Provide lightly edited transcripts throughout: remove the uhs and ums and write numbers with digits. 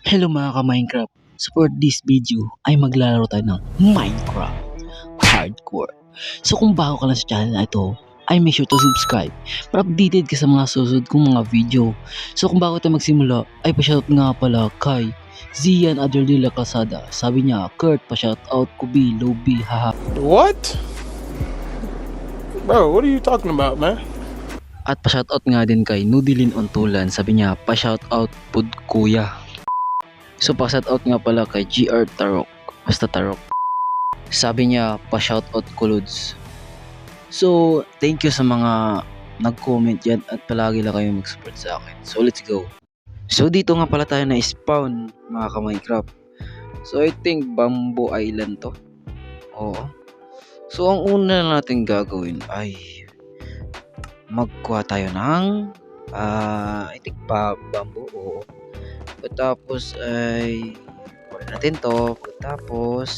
Hello mga ka-Minecraft! So for this video ay maglalaro tayo ng Minecraft Hardcore. So kung bago ka lang sa channel na ito, ay make sure to subscribe para updated ka sa mga susunod kong mga video. So kung bago tayo magsimula, ay pa-shoutout nga pala kay Zian Adrelila Calzada. Sabi niya, Kurt, pa-shoutout ko B, low B, haha. What? Bro, what are you talking about, man? At pa-shoutout nga din kay Nudilin Ontulan. Sabi niya, pa-shoutout pud kuya. So pa-shoutout nga pala kay GR Tarok. Basta Tarok. Sabi niya, pa-shoutout Kuluds. So, thank you sa mga nag-comment yan at palagi lang kayo mag-support sa akin. So, let's go. So, dito nga pala tayo na-spawn, mga ka-Minecraft. So, I think Bamboo Island to. Oo. So, ang una natin gagawin ay magkuha tayo ng I think bamboo. Oo. Pagkatapos ay kunin natin to. Pagkatapos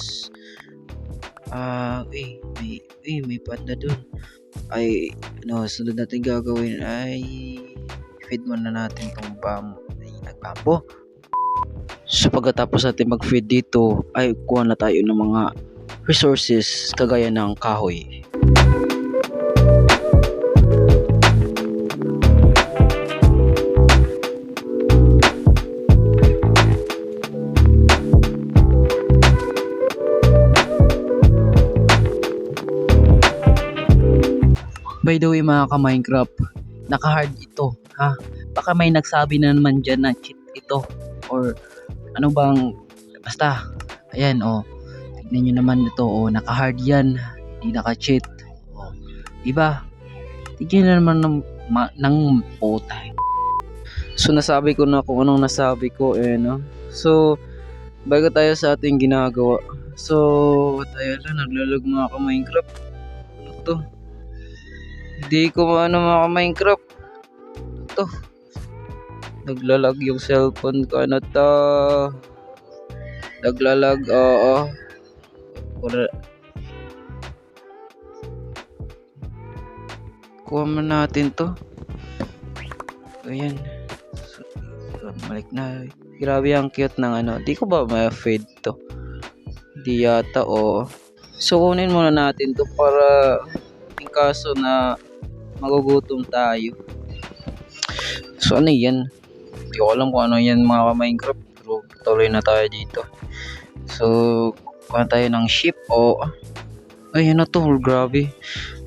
may panda dun. Ay sunod natin gagawin ay feed muna natin tong bamboo. So pagkatapos natin mag-feed dito ay kuha na tayo ng mga resources kagaya ng kahoy. By the way mga ka-Minecraft, naka-hard ito, ha? Baka may nagsabi na naman dyan na cheat ito or ano bang, basta, ayan tignan nyo naman ito, naka-hard yan, hindi naka-cheat, diba? Tignan na naman ng puta. So nasabi ko na kung anong nasabi ko, so bago tayo sa ating ginagawa, so tayo lang, naglalag mga ka-Minecraft, ano to? Hindi ko mga Minecraft. Ito. Naglalag yung cellphone ko na to. Naglalag, oo. Kuha mo natin to. Ayan. Balik na. Grabe ang cute ng Di ko ba ma-fade to? Di yata, oo. So kunin muna natin to para in kaso na magugutom tayo. So ano yan? Hindi ko alam kung ano yan mga ka-Minecraft, pero tuloy na tayo dito. So kuha tayo ng ship. Ayun na to, grabe.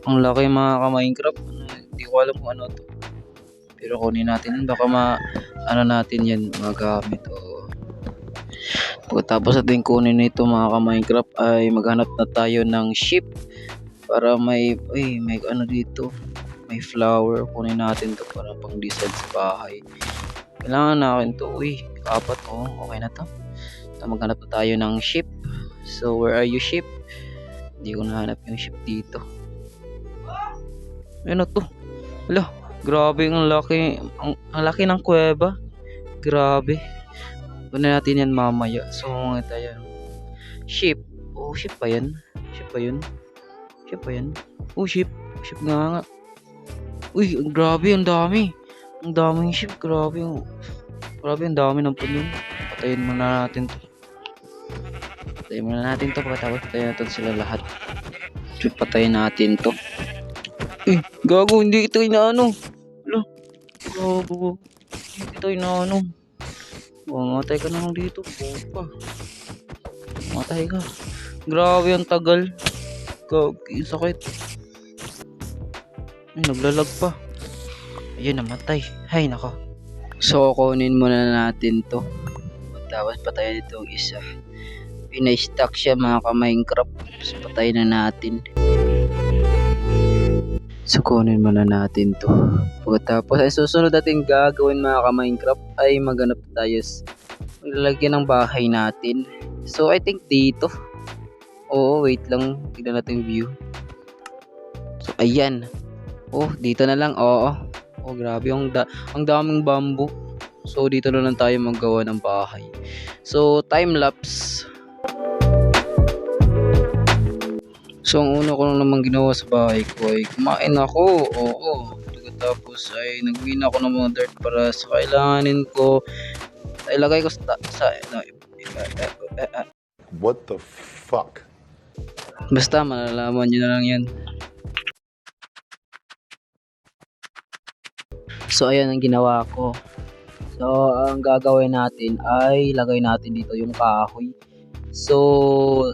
Ang laki mga ka-Minecraft. Hindi ko alam kung ano to. Pero kunin natin, baka natin yan magamit. Pagkatapos natin kunin ito mga ka-Minecraft ay maghanap na tayo ng ship para may dito. May flower, kunin natin to para pang design sa bahay. Kailangan natin to, apat, okay na to. So, maghanap na tayo ng ship. So where are you ship? Hindi ko nahanap yung ship dito. Ano to? Hala, grabe ang laki ng kuweba. Grabe. Kunin natin yan mamaya. So tayo. Ship. Ship pa yan. Ship pa yun. Ship nga. Grabe, ang dami. Ang daming ship, grabe. Grabe, ang dami ng puno. Patayin muna natin to. Pagkatapos patayin natin sila lahat. Patayin natin to. Gago, hindi ito inaano. Hala, gago. Hindi ito inaano. Matay ka na lang dito. Matay ka. Grabe, ang tagal. Gago, sakit. Naglalag pa. Ayun, namatay. Hay nako. So kunin muna natin to. Tapos patayin itong isa. Pina-stack siya mga ka-Minecraft. So patayin na natin. So kunin muna natin to. Pagkatapos ay susunod natin gagawin mga ka-Minecraft ay maghanap tayo maglalagyan ng bahay natin. So I think dito. Wait lang. Tignan natin view. So ayan. Dito na lang. Grabe, ang daming bamboo. So dito na lang tayo maggawa ng bahay. So time lapse. So ang una ko lang naman ginawa sa bahay ko ay kumain ako. Pagkatapos ay nag-win ako ng mga dirt para sa kailanganin ko Ilagay ko sa ano, What the fuck? basta malalaman nyo na lang yan. So ayan ang ginawa ko. So ang gagawin natin ay lagay natin dito yung kahoy. So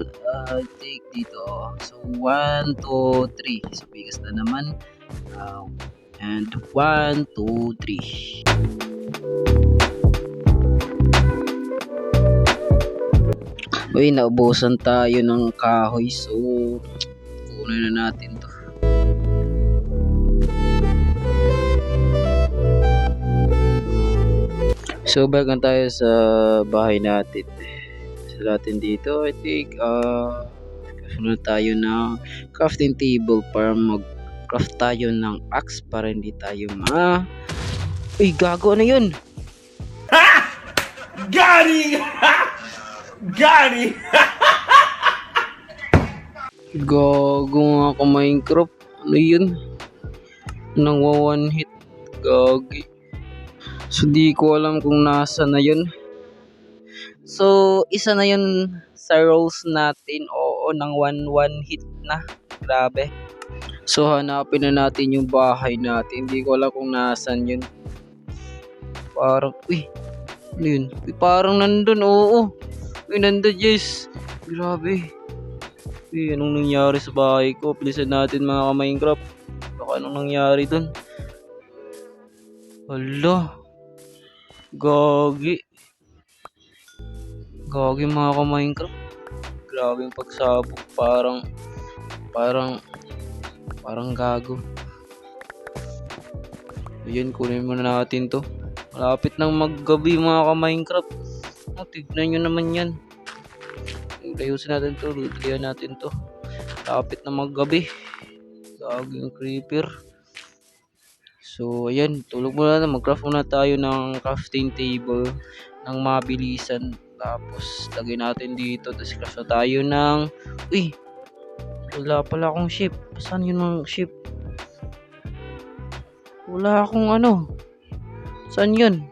take dito. So 1, 2, 3. So bigas na naman. And 1, 2, 3. Uy, naubusan tayo ng kahoy. So kunin na natin to. So bagan tayo sa bahay natin. Sa natin dito, I think kasunod tayo ng crafting table para mag-craft tayo ng axe para hindi tayo Uy, gago, ano yun? Got it! Got it! Gago nga ka Minecraft. Ano yun? Nang one hit. Gagi. So di ko alam kung nasa na yun. So isa na yun sa rolls natin. Oo, nang one hit na. Grabe. So hanapin na natin yung bahay natin. Hindi ko alam kung nasan yun. Parang, uy, ano yun? Uy, parang nandun, oo. Uy, nandun, yes. Grabe. Uy, anong nangyari sa bahay ko? Bilisan natin mga ka-Minecraft. Baka anong nangyari dun? Hala. Gagi. Gagi mga ka-Minecraft. Grabe yung pagsabog. Parang gago. Ayan, kunin muna natin to. Malapit nang maggabi mga ka-Minecraft. Tignan nyo naman yan. Layusin natin to. Lutian natin to. Malapit na maggabi. Gagi yung creeper. So, ayan. Tulog muna na. Mag-craft muna tayo ng crafting table. Ng mabilisan. Tapos, lagay natin dito. Tapos, craft na tayo ng... Uy! Wala pala akong ship. Saan yun ang ship? Wala akong ano. Saan yun?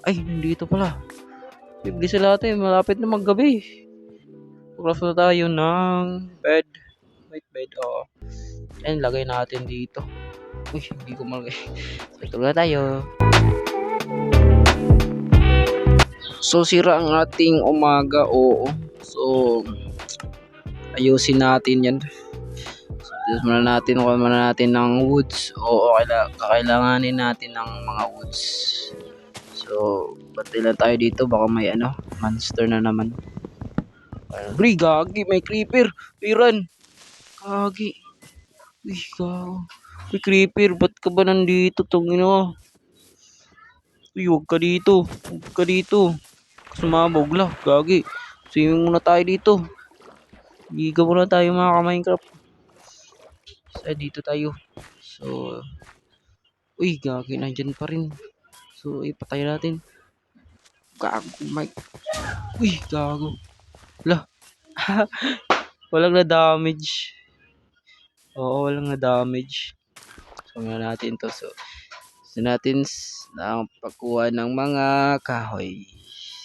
Ay, nandito pala. Bibilisan natin. Malapit na maggabi. Craft na tayo ng bed. White bed. Oo. And lagay natin dito. Uy, hindi ko malagay. Ito na tayo. So, sira ang ating umaga. Oo. So, ayusin natin yan. So, muna natin ng woods. Oo, kakailanganin natin ng mga woods. So, pati lang tayo dito. Baka may monster na naman. Uy, gagi, may creeper. Piran. Gagi. Uy, gago. Uy, creeper, ba't ka ba nandito? Tungino. Uy, huwag ka dito. Huwag ka dito. Sumabog lang. Gagi. Swimming muna tayo dito. Giga muna tayo mga ka-Minecraft. So, dito tayo. So, uy, gagi, nandyan pa rin. So, ipatay natin. Gago, Mike. Uy, gago. Lah. Walang na-damage. Oo, walang na-damage. So, natin to. So natin ang pagkuha ng mga kahoy.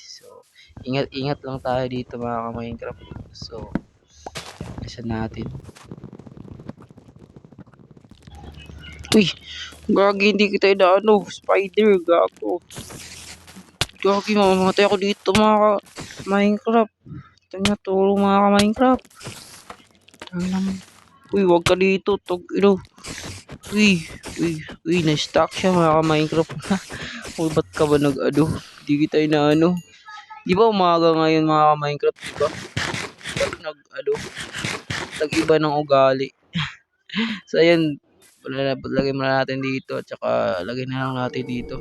So, ingat lang tayo dito mga ka-Minecraft. So, isa natin. Uy, gagi, hindi kita spider, gago. Gagi, mamamatay ako dito mga ka-Minecraft. Tulong mga ka-Minecraft. Naman. Uy, wag ka dito, Uy, na-stuck siya mga ka-Minecraft. Uy, ba't ka ba Hindi kita Di ba umaga ngayon mga ka-Minecraft, di ba? Ba't nag-iba ng ugali. So, ayan, lagay muna natin dito at saka lagay na lang natin dito.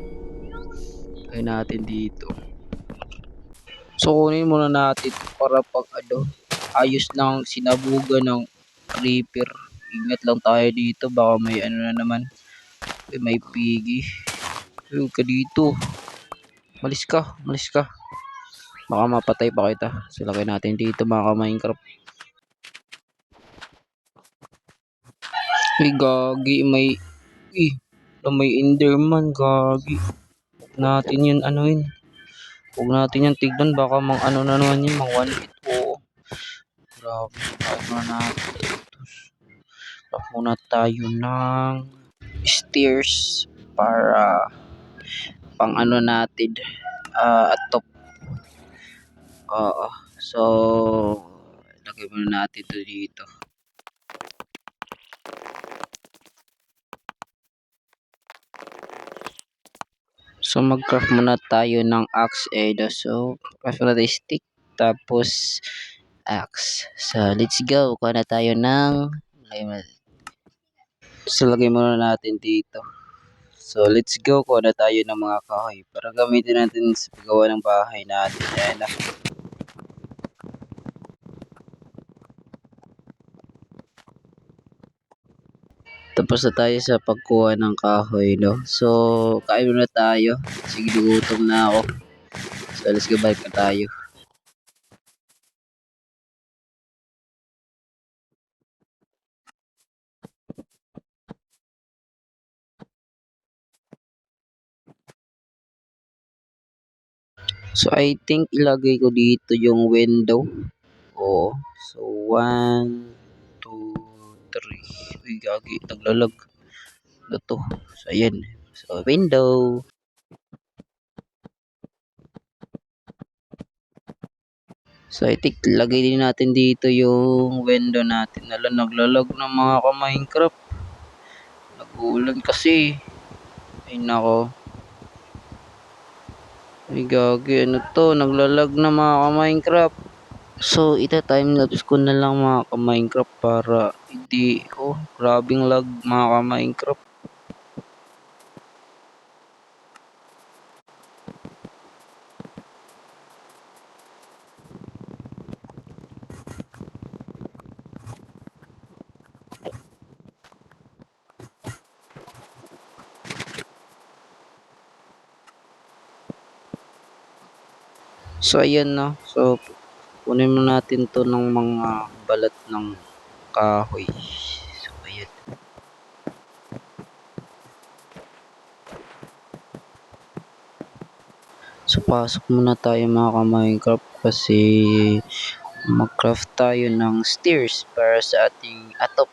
Lagay natin dito. So, kunin muna natin para pag ayos ng sinabugan ng creeper. Ingat lang tayo dito, baka may na naman. May piggy. Huwag ka dito. Malis ka. Baka mapatay pa kita. So, lagay natin dito mga ka-Minecraft. Uy, gagi, may enderman, gagi. Huwag natin yun, Huwag natin yung tignan, baka mang ano na naman yun, mang one hit. Oo, grabe. Bakit muna natin dito? Lock muna tayo ng stairs para pang ano natin, atop. Oo. So, lagay muna natin to dito. So, mag-craft muna tayo ng axe edo. So, craft muna tayo stick. Tapos, axe. So, let's go. Kuha na tayo ng so, lagay muna natin dito. So, let's go. Kuha na tayo ng mga kahoy para gamitin natin sa paggawa ng bahay natin. Ayan na. Tapos na tayo sa pagkuha ng kahoy, no? So, kain muna tayo. Sige, gutom na ako. So, let's go, balik na tayo. So, I think ilagay ko dito yung window. Oo. So, 1, 2, 3. Uy, gagi. Naglalag. Ano to? So, ayan. So, window. So, I think lagay din natin dito yung window natin. Naglalag ng mga ka-Minecraft. Nag-uulan kasi. Ay, nako. Ay, gagi. Ano to? Naglalag na mga ka-Minecraft. So, ita-timelapse ko na lang mga ka-Minecraft para hindi, oh, grabing lag mga ka-Minecraft. So, ayan na. So, kunin mo natin to ng mga balat ng kahoy. So, ayan. So, pasok muna tayo mga ka-Minecraft kasi mag-craft tayo ng stairs para sa ating atop.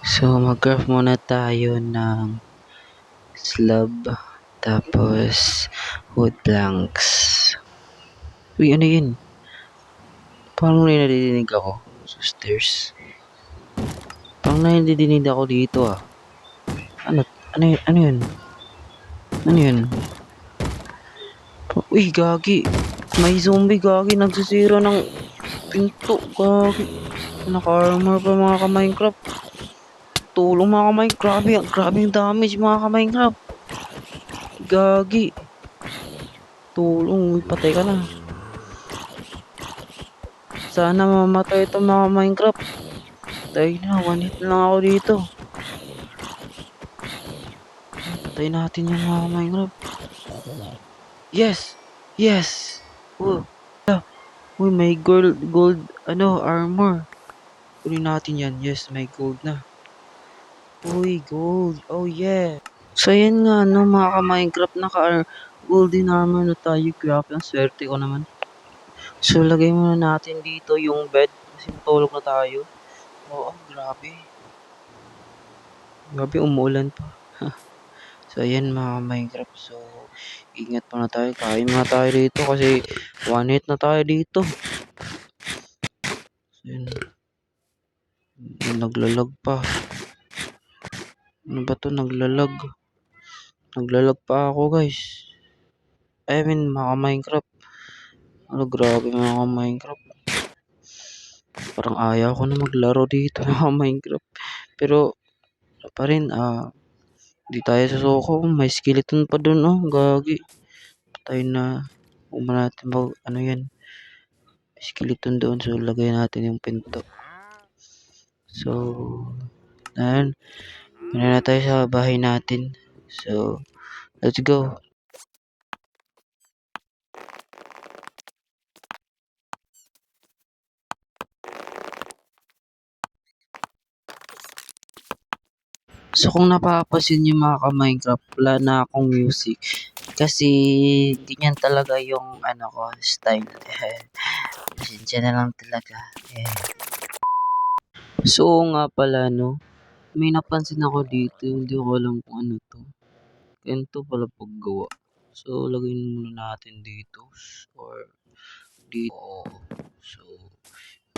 So, mag-craft muna tayo ng slab, tapos wood planks. Uy, ano yun? Parang may nadidinig ako sa stairs. Parang nadidinig ako dito ah. Ano? Ano yun? Ano yun? Ano yun? Uy, gagi. May zombie, gagi. Nagsisira ng pinto, gagi. Naka-armor pa mga ka-Minecraft. Tulong mga ka-Minecraft. Grabe, grabe yung damage mga ka-Minecraft. Gagi. Tulong, uy, patay ka na. Sana mamatay ito mga Minecraft. Dahil na, one hit na lang ako dito. Patay natin yung mga Minecraft. Yes! Yes! Oh, uy, may gold, ano, armor. Kunin natin yan. Yes, may gold na. Uy, gold. Oh, yeah. So, yan nga, no, mga ka-Minecraft, naka-golden armor na tayo. Grabe, ang swerte ko naman. So, lagay muna natin dito yung bed. Kasi matulog na tayo. Oo, grabe. Grabe, umuulan pa. So, ayan mga Minecraft. So, ingat muna tayo. Kain muna tayo dito kasi one hit na tayo dito. So, yun. Naglalag pa. Ano ba to? Naglalag. Naglalag pa ako guys. I mean, mga Minecraft. Ano, grabe mga Minecraft. Parang ayaw ko na maglaro dito mga Minecraft. Pero, pa rin, di tayo susuko. May skeleton pa dun, oh. Gagi. Patay na. Huwag natin ano yan. Skeleton doon. So, lagay natin yung pinto. So, ayan. Muna na tayo sa bahay natin. So, let's go. So kung napapansin niyo mga ka-Minecraft, wala na akong music. Kasi ganyan talaga yung ano ko, style. Pasensya na lang talaga. Eh. So oo nga pala no, may napansin ako dito, hindi ko alam kung ano to. Ganito pala paggawa. So lagay muna natin dito or dito. So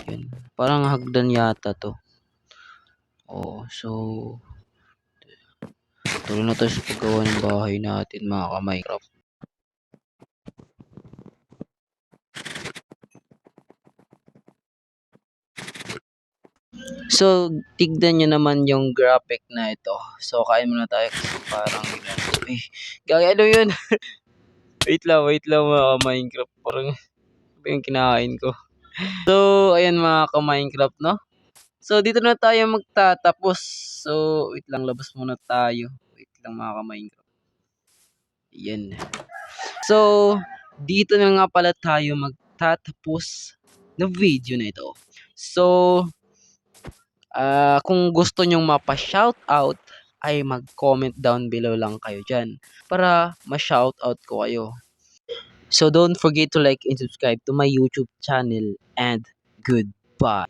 yan. Parang hagdan yata to. Oo, so tuloy na tayo sa paggawa ng bahay natin mga ka-Minecraft. So, tignan nyo naman yung graphic na ito. So, kain muna tayo kasi parang ay, gagi ano yun? Wait lang mga ka-Minecraft. Parang ano yung kinakain ko. So, ayan mga ka-Minecraft, no? So, dito na tayo magtatapos. So, wait lang, labas muna tayo. Wait lang mga ka-Minecraft. Ayan. So, dito na nga pala tayo magtatapos ng video na ito. So, kung gusto nyong mapa-shoutout ay mag-comment down below lang kayo dyan para ma-shoutout ko kayo. So don't forget to like and subscribe to my YouTube channel and goodbye.